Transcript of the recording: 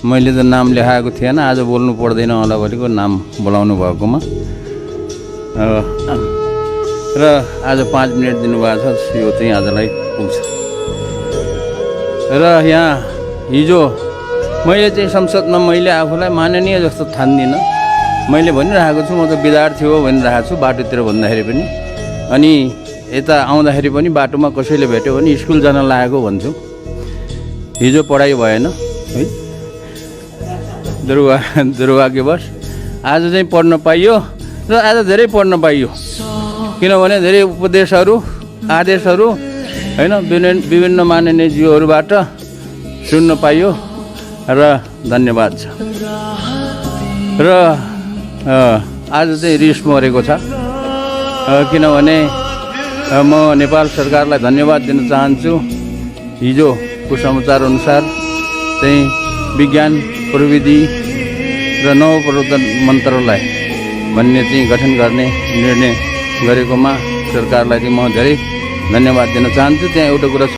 मैले त नाम लेखाएको थिएन, आज बोल्नु पर्दैन होला भनेको नाम बोलाउनु भएकोमा। र आज 5 मिनट दिनुभएको छ, यो चाहिँ आजलाई पुग्छ। र यहाँ हिजो मैले चाहिँ संसदमा मैले आफूलाई माननीय जस्तो ठान्दिनँ। मैले भनिरहेको छु म त विद्यार्थी हो भनिरहेको छु बाटोतिर भन्दाखेरि पनि। अनि यता आउँदाखेरि पनि बाटोमा कसैले भेट्यो भने स्कुल जान लागेको भन्छु। हिजो पढाइ भएन है, दुर्भाग्यवश। आज चाहिँ पढ्न पाइयो र आज धेरै पढ्न पाइयो, किनभने धेरै उपदेशहरू आदेशहरू होइन विभिन्न माननीय ज्यूहरूबाट सुन्न पाइयो र धन्यवाद छ। र आज चाहिँ रिस मरेको छ, किनभने म नेपाल सरकारलाई धन्यवाद दिन चाहन्छु। हिजोको समाचार अनुसार चाहिँ विज्ञान प्रविधि र नवप्रवर्धन मन्त्रालय भन्ने चाहिँ गठन गर्ने निर्णय गरेकोमा सरकारलाई चाहिँ म धेरै धन्यवाद दिन चाहन्छु। त्यहाँ एउटा कुरा